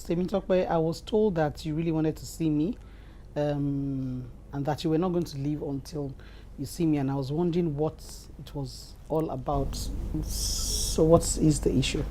Temitope, I was told that you really wanted to see me, and that you were not going to leave until you see me, and I was wondering what it was all about. So what is the issue?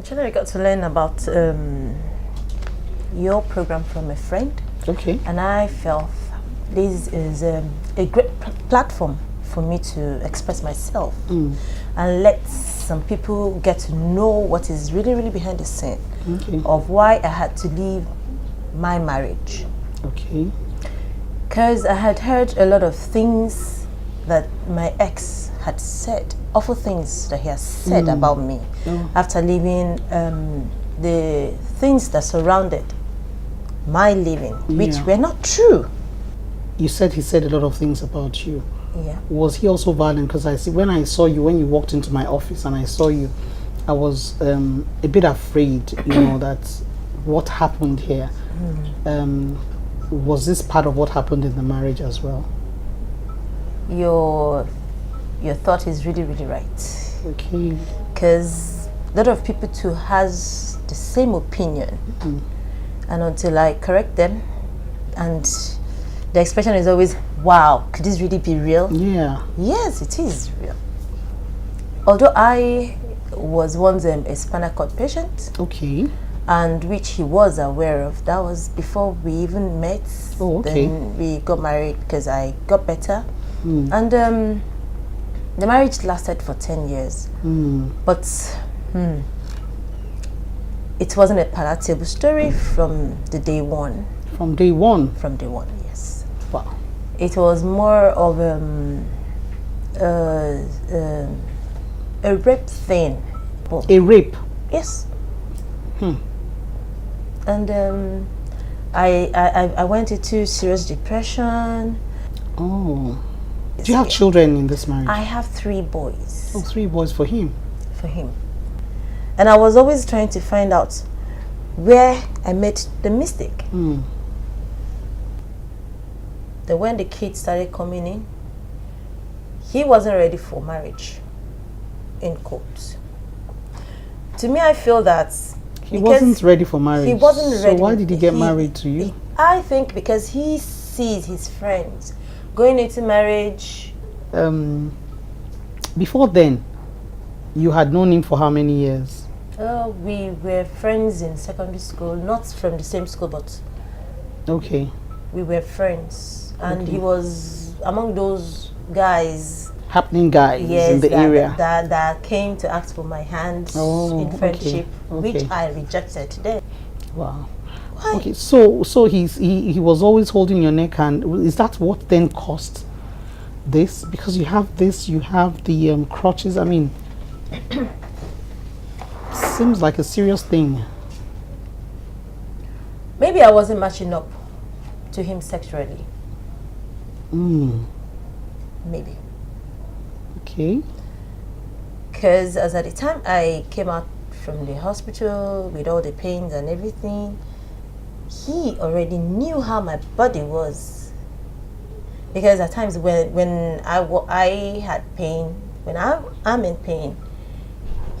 Actually, I got to learn about your program from a friend. Okay. And I felt this is a great platform for me to express myself and let some people get to know what is really behind the scene of why I had to leave my marriage. Okay. Because I had heard a lot of things that my ex had said, awful things that he has said about me after leaving the things that surrounded my living, which were not true. You said he said a lot of things about you. Yeah. Was he also violent? Because I see when you walked into my office and I saw you, I was a bit afraid, that what happened here. Was this part of what happened in the marriage as well? Your thought is really right. Okay. Because a lot of people too has the same opinion, and until I correct them, and the expression is always, "Wow, could this really be real?" Yeah. Yes, it is real. Although I was once a spinal cord patient. Okay. And which he was aware of. That was before we even met. Oh, okay. Then we got married because I got better. And the marriage lasted for 10 years. But it wasn't a palatable story from the day one. From day one? From day one, yes. Wow. It was more of a rape thing. A rape? Yes. And I went into serious depression. Oh. Do you have children in this marriage? I have 3 boys. Oh, 3 boys for him? For him. And I was always trying to find out where I made the mistake. Then when the kids started coming in, he wasn't ready for marriage, in quotes. To me, I feel that he wasn't ready for marriage. He wasn't ready. So why did he get married to you? I think because he sees his friends going into marriage. Before then, you had known him for how many years? We were friends in secondary school, not from the same school, but okay. We were friends, and he was among those guys. Happening guys in the area that came to ask for my hand in friendship, which I rejected then. Wow. Why? Okay, so he was always holding your neck, and is that what then caused this? Because you have this, you have the crutches. I mean, seems like a serious thing. Maybe I wasn't matching up to him sexually. Maybe. Okay. Because as at the time I came out from the hospital with all the pains and everything, he already knew how my body was. Because at times when I had pain, when I'm in pain,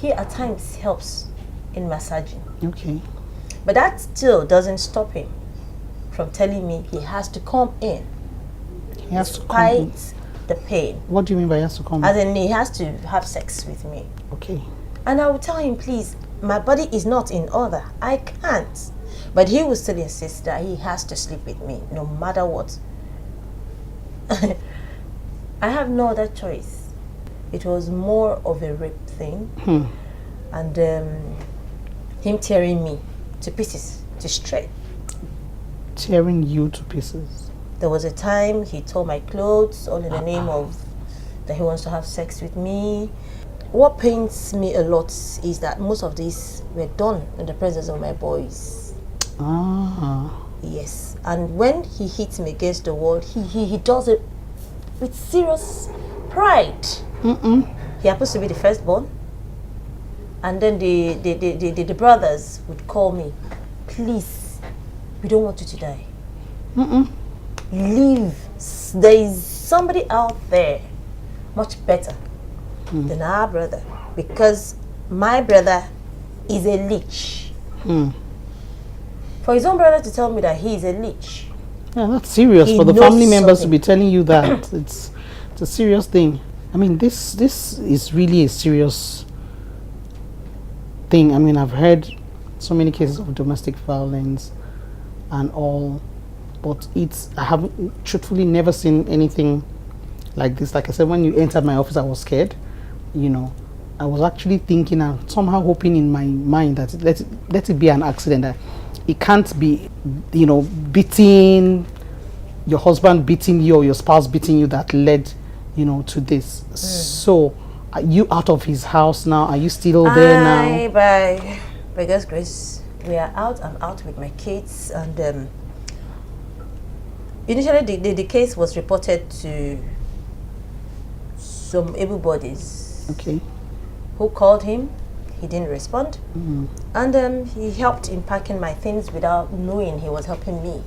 he at times helps in massaging. Okay. But that still doesn't stop him from telling me he has to come in. He has to come in. The pain. What do you mean by he has to come? As in, he has to have sex with me. Okay. And I would tell him, please, my body is not in order. I can't. But he would still insist that he has to sleep with me, no matter what. I have no other choice. It was more of a rape thing. And him tearing me to pieces, to shreds. Tearing you to pieces? There was a time he tore my clothes, all in the name of that he wants to have sex with me. What pains me a lot is that most of these were done in the presence of my boys. Yes. And when he hits me against the wall, he does it with serious pride. He happens to be the firstborn. And then the brothers would call me, please, we don't want you to die. Leave. There is somebody out there much better than our brother, because my brother is a leech. For his own brother to tell me that he is a leech. Yeah, that's serious. He For the knows family members to something. be telling you that, it's a serious thing. I mean, this is really a serious thing. I mean, I've heard so many cases of domestic violence and all, but I have truthfully never seen anything like this. Like I said, when you entered my office, I was scared. You know, I was actually thinking and somehow hoping in my mind that let it be an accident, that it can't be, beating your husband, beating you, or your spouse beating you, that led, to this. So, are you out of his house now? Are you still there now? By God's grace, we are out. I'm out with my kids, and initially the case was reported to some able bodies. Okay. Who called him? He didn't respond, and he helped in packing my things without knowing he was helping me.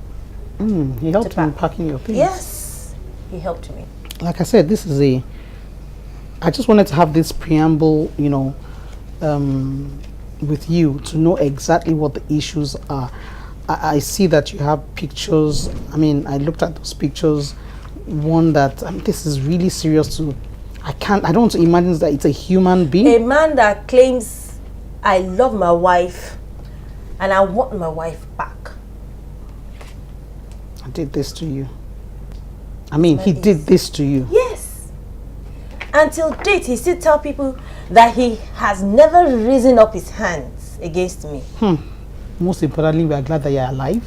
He helped you in packing your things. Yes, he helped me. Like I said, I just wanted to have this preamble, with you to know exactly what the issues are. I see that you have pictures. I mean, I looked at those pictures. One that this is really serious. I don't want to imagine that it's a human being. A man that claims, I love my wife and I want my wife back. I did this to you. I mean, he did this to you. Yes. Until date, he still tell people that he has never risen up his hands against me. Most importantly, we are glad that you're alive.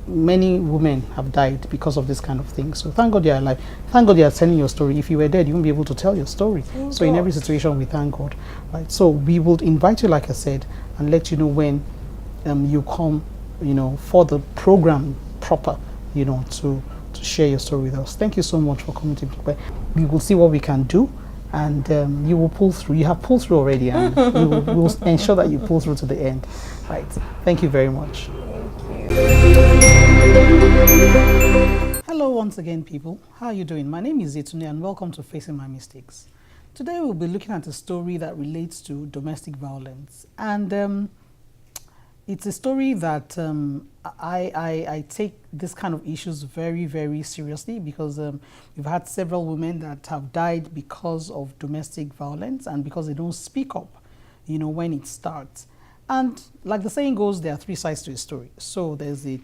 Many women have died because of this kind of thing. So thank God you're alive. Thank God you're telling your story. If you were dead, you wouldn't be able to tell your story. Thank so in God. every situation, we thank God. Right. So we will invite you, like I said, and let you know when you come, for the program proper, to share your story with us. Thank you so much for coming to Temitope. We will see what we can do, and you will pull through. You have pulled through already, and we'll ensure that you pull through to the end. Right. Thank you very much. Hello once again, people. How are you doing? My name is Yetunde, and welcome to Facing My Mistakes. Today we'll be looking at a story that relates to domestic violence, and it's a story that I take this kind of issues very, very seriously, because we've had several women that have died because of domestic violence and because they don't speak up, when it starts. And like the saying goes, there are three sides to a story. So there's the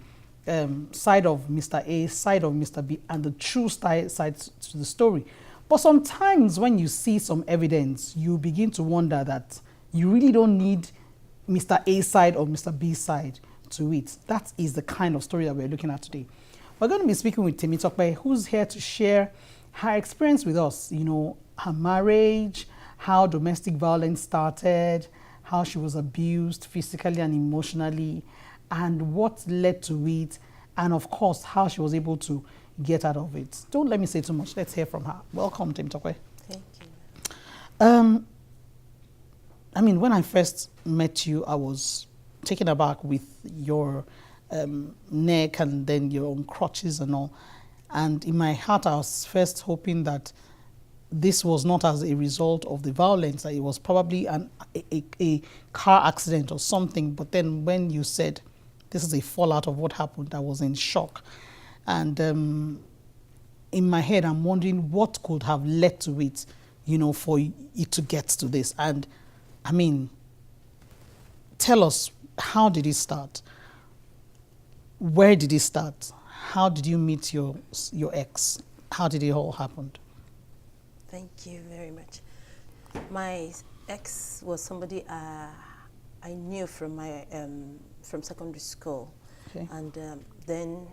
side of Mr. A, side of Mr. B, and the true side to the story. But sometimes when you see some evidence, you begin to wonder that you really don't need Mr. A side or Mr. B side to it. That is the kind of story that we're looking at today. We're going to be speaking with Temitope, who's here to share her experience with us, her marriage, how domestic violence started, how she was abused physically and emotionally, and what led to it, and of course, how she was able to get out of it. Don't let me say too much. Let's hear from her. Welcome, Temitope. Thank you. I mean, when I first met you, I was taken aback with your neck and then your own crutches and all. And in my heart, I was first hoping that this was not as a result of the violence, that it was probably a car accident or something. But then when you said this is a fallout of what happened, I was in shock. And in my head, I'm wondering what could have led to it, for it to get to this. And I mean, tell us, how did it start? Where did it start? How did you meet your ex? How did it all happen? Thank you very much. My ex was somebody I knew from my from secondary school, Okay. and then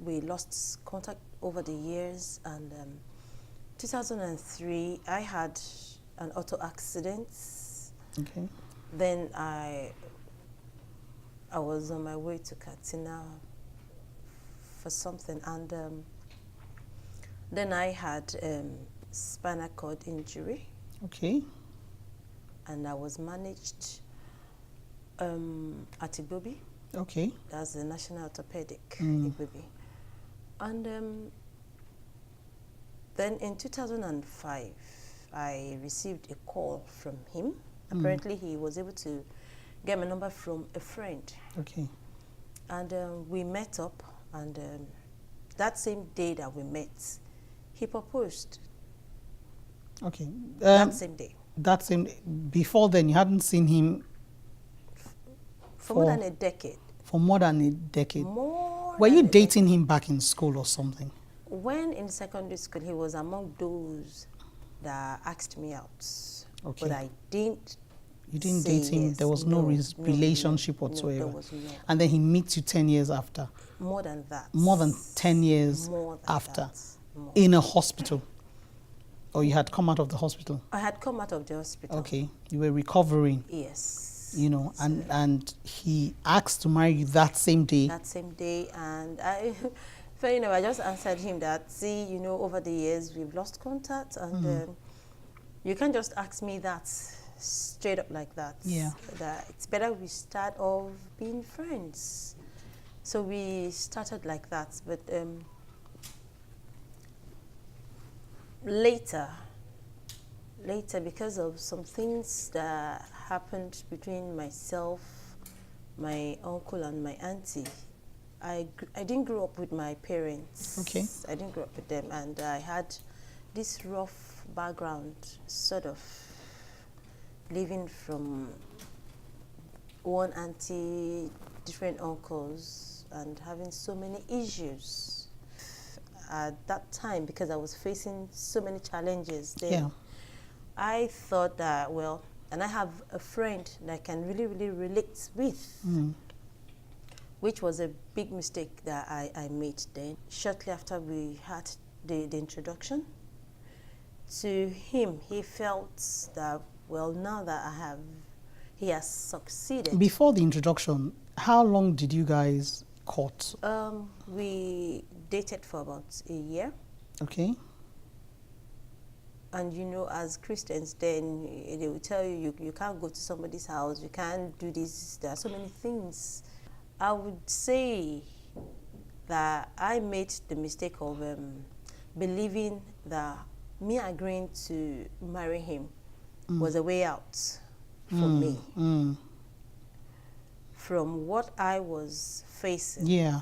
we lost contact over the years. And 2003, I had an auto accident. Okay. Then I was on my way to Katina for something, and then I had spinal cord injury, Okay. and I was managed at Igbobi. Okay. That's the National Orthopedic Igbobi. And then in 2005, I received a call from him. Apparently, he was able to get my number from a friend. Okay. And we met up, and that same day that we met, he proposed. Okay. That same day. That same, before then, you hadn't seen him For more than a decade. For more than a decade. Were you dating him back in school or something? When in secondary school, he was among those that asked me out. Okay. But I didn't. You didn't date him? Yes. There was no relationship whatsoever? No, there was no. And then he meets you 10 years after? More than that. More than 10 years after? In a hospital? Or you had come out of the hospital? I had come out of the hospital. Okay. You were recovering? Yes. You know, and he asked to marry you that same day? That same day. And I, fair enough, I just answered him that, see, you know, over the years, we've lost contact. And you can't just ask me that straight up like that. Yeah. That it's better we start off being friends. So we started like that. But later, because of some things that happened between myself, my uncle, and my auntie, I didn't grow up with my parents. Okay. I didn't grow up with them, and I had this rough background, sort of living from one auntie, different uncles, and having so many issues at that time because I was facing so many challenges then. Yeah. I thought that, well, and I have a friend that I can really, really relate with, which was a big mistake that I made then. Shortly after we had the introduction to him, he felt that, well, now that he has succeeded. Before the introduction, how long did you guys court? We dated for about a year. Okay. And you know, as Christians, then they will tell you, you can't go to somebody's house, you can't do this, there are so many things. I would say that I made the mistake of believing that me agreeing to marry him was a way out for me from what I was facing. Yeah.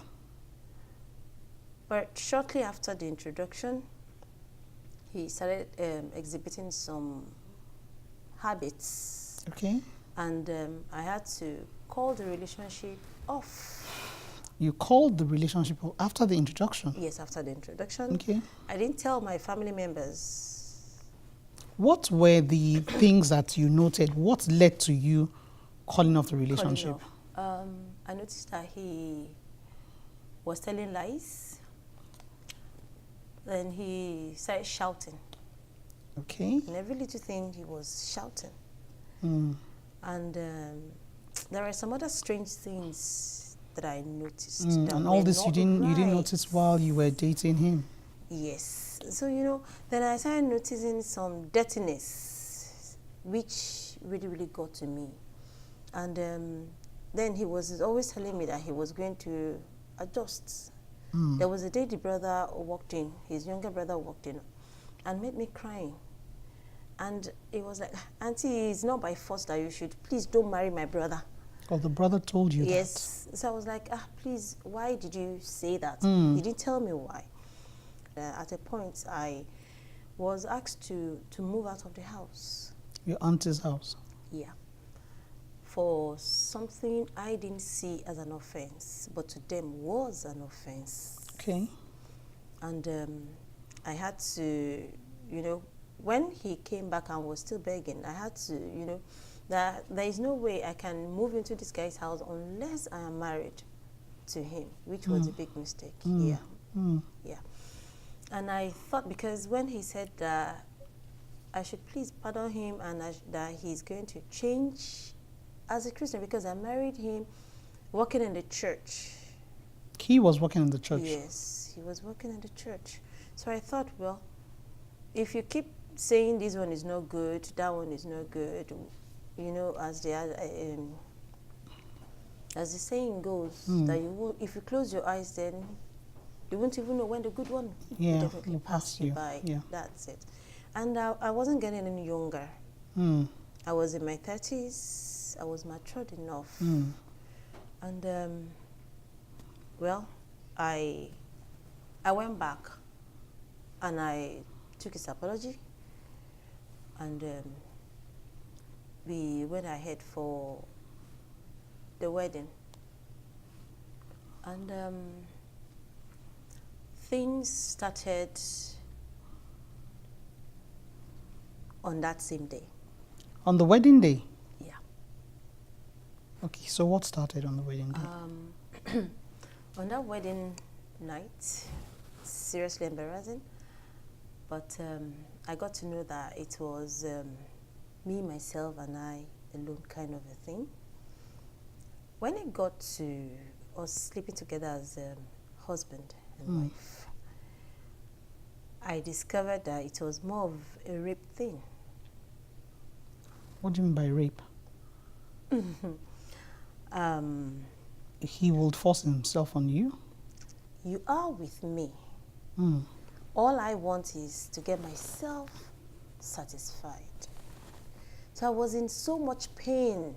But shortly after the introduction, he started exhibiting some habits. Okay. And I had to call the relationship off. You called the relationship off after the introduction? Yes, after the introduction. Okay. I didn't tell my family members. What were the things that you noted? What led to you calling off the relationship? I noticed that he was telling lies. Then he started shouting. Okay. In every little thing, he was shouting. And there are some other strange things that I noticed. And all this you didn't notice while you were dating him? Yes. So, you know, then I started noticing some dirtiness, which really, really got to me. And then he was always telling me that he was going to adjust. There was a day the brother walked in, his younger brother walked in, and made me crying. And it was like, Auntie, it's not by force that you should, please don't marry my brother. Oh, the brother told you that? Yes. So I was like, please, why did you say that? He didn't tell me why. At a point, I was asked to move out of the house. Your auntie's house? Yeah. For something I didn't see as an offense, but to them was an offense. Okay. And I had to, you know, when he came back and was still begging, I had to, you know, that there is no way I can move into this guy's house unless I am married to him, which was a big mistake. Yeah. Yeah. And I thought, because when he said that I should please pardon him and that he's going to change as a Christian, because I married him working in the church. He was working in the church? Yes, he was working in the church. So I thought, well, if you keep saying this one is no good, that one is no good, you know, as the saying goes, that you won't, if you close your eyes, then you won't even know when the good one will definitely pass you by. Yeah. That's it. And I wasn't getting any younger. I was in my 30s. I was matured enough. Mm. And well, I went back and I took his apology, and we went ahead for the wedding. And things started on that same day. On the wedding day? Yeah. Okay, so what started on the wedding day? On that wedding night, seriously embarrassing, but I got to know that it was me, myself, and I alone kind of a thing. When it got to us sleeping together as husband and wife, I discovered that it was more of a rape thing. What do you mean by rape? He would force himself on you? You are with me. Mm. All I want is to get myself satisfied. So I was in so much pain.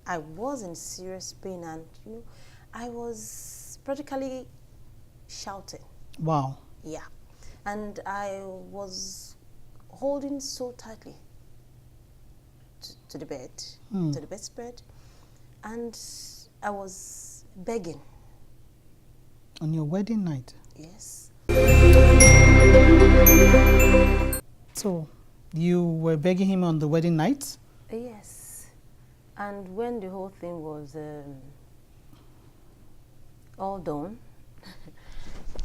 I was in serious pain, and I was practically shouting. Wow. Yeah. And I was holding so tightly to the bed, to the bedspread, and I was begging. On your wedding night? Yes. So, you were begging him on the wedding night? Yes. And when the whole thing was all done,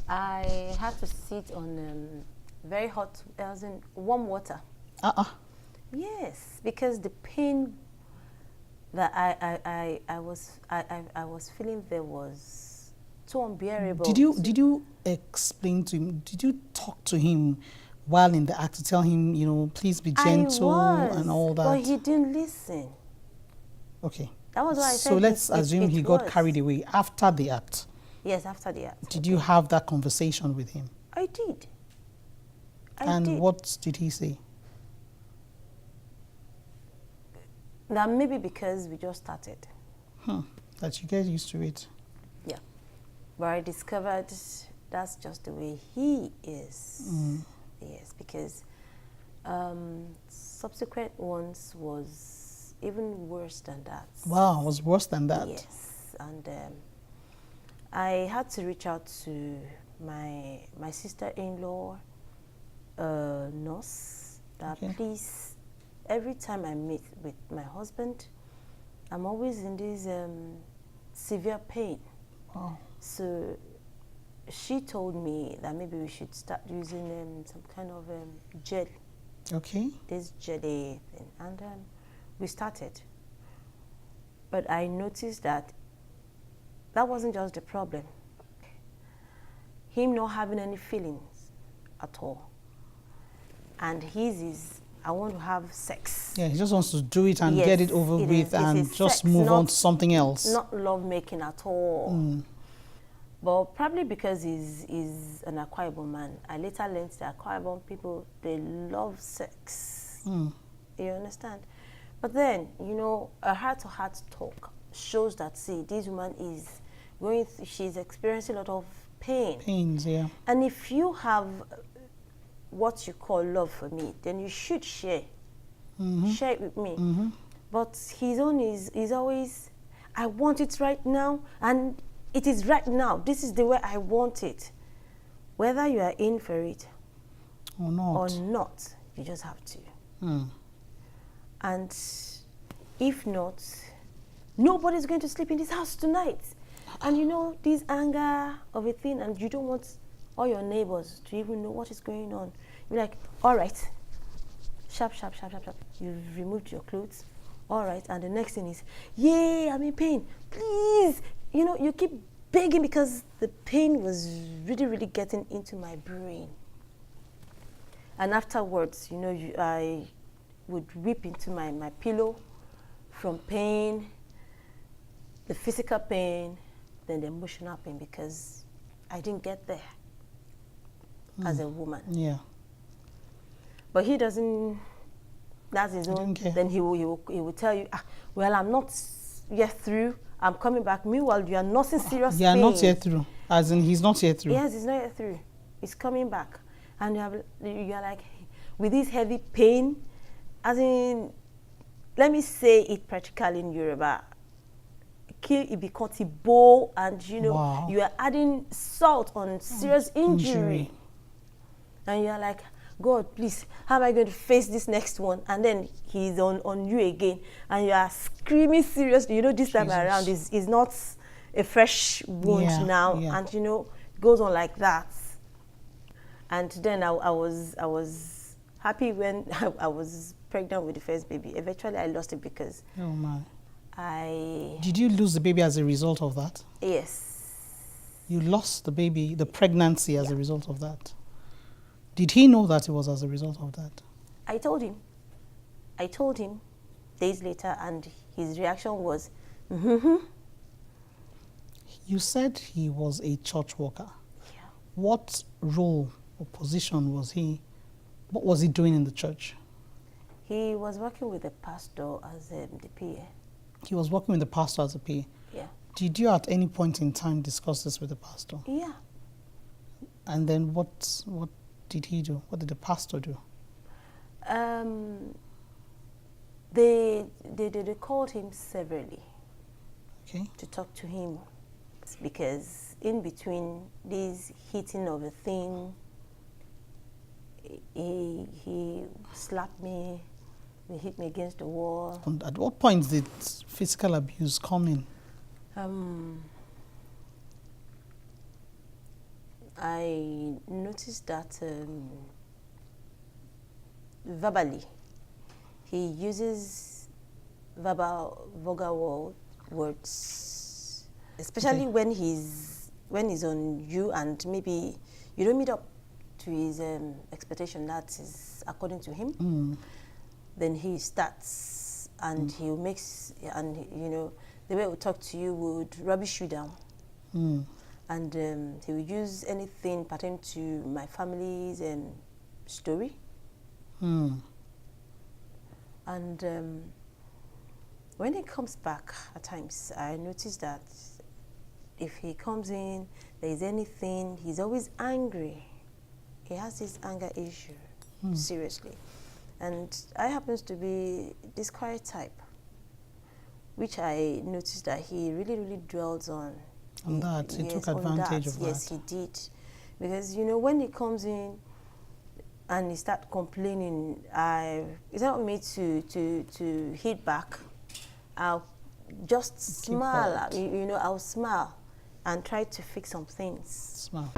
I had to sit on very hot, as in warm water. Yes, because the pain that I was feeling there was too unbearable. Did you explain to him? Did you talk to him while in the act to tell him, please be gentle and all that? But he didn't listen. Okay. That was why I said. So let's assume he got carried away after the act. Yes, after the act. Did you have that conversation with him? I did. And what did he say? That maybe because we just started. That you get used to it. Yeah. But I discovered that's just the way he is. Yes, because subsequent ones was even worse than that. Wow, it was worse than that. Yes, and I had to reach out to my sister-in-law, nurse, that please, every time I meet with my husband, I'm always in this severe pain. Wow. So she told me that maybe we should start using some kind of gel. Okay. This jelly thing, and we started. But I noticed that wasn't just the problem. Him not having any feelings at all. And his is, I want to have sex. Yeah, he just wants to do it and get it over with and just move on to something else. Not love making at all. But probably because he's an Akwa man, I later learned that Akwa people, they love sex. You understand? But then, a heart-to-heart talk shows that, see, this woman is she's experiencing a lot of pain. Pains, yeah. And if you have what you call love for me, then you should share. Share it with me. But his own is always, I want it right now, and it is right now. This is the way I want it. Whether you are in for it or not, you just have to. And if not, nobody's going to sleep in this house tonight. And this anger of a thing, and you don't want all your neighbors to even know what is going on. You're like, all right, sharp, sharp, sharp, sharp, sharp. You've removed your clothes. All right, and the next thing is, yay, I'm in pain. Please, you keep begging because the pain was really, really getting into my brain. And afterwards, I would weep into my pillow from pain, the physical pain, then the emotional pain, because I didn't get there as a woman. Yeah. But he doesn't That's his own. care. Then he will tell you, well, I'm not yet through. I'm coming back. Meanwhile, you are not in serious pain. You are not yet through. As in, he's not yet through. Yes, he's not yet through. He's coming back. And you are like, with this heavy pain, as in, let me say it practically in Yoruba, bow, and you know, Wow. you are adding salt on serious injury. And you are like, God, please, how am I going to face this next one? And then he's on you again, and you are screaming seriously. You know, this time around is not a fresh wound now, and you know, goes on like that. And then I was happy when I was pregnant with the first baby. Eventually, I lost it because Did you lose the baby as a result of that? Yes. You lost the baby, the pregnancy, as a result of that. Did he know that it was as a result of that? I told him days later, and his reaction was, mm-hmm. You said he was a church worker. Yeah. What role or position was he? What was he doing in the church? He was working with the pastor as the PA. He was working with the pastor as a PA. Yeah. Did you at any point in time discuss this with the pastor? Yeah. And then what did he do? What did the pastor do? They called him severally. Okay. To talk to him, because in between this hitting of a thing, he slapped me, he hit me against the wall. And at what point did physical abuse come in? I noticed that verbally, he uses vulgar words, especially when he's on you, and maybe you don't meet up to his expectation. That is according to him. Then he starts, and he makes, and you know, the way he would talk to you would rubbish you down. And he would use anything pertaining to my family's story. And when he comes back, at times, I notice that if he comes in, there is anything, he's always angry. He has this anger issue, seriously. And I happens to be this quiet type, which I noticed that he really, really dwells on. On that, he took advantage of that. Yes, he did. Because, you know, when he comes in and he starts complaining, it's not me to hit back. I'll just smile, you know, I'll smile and try to fix some things. Smile.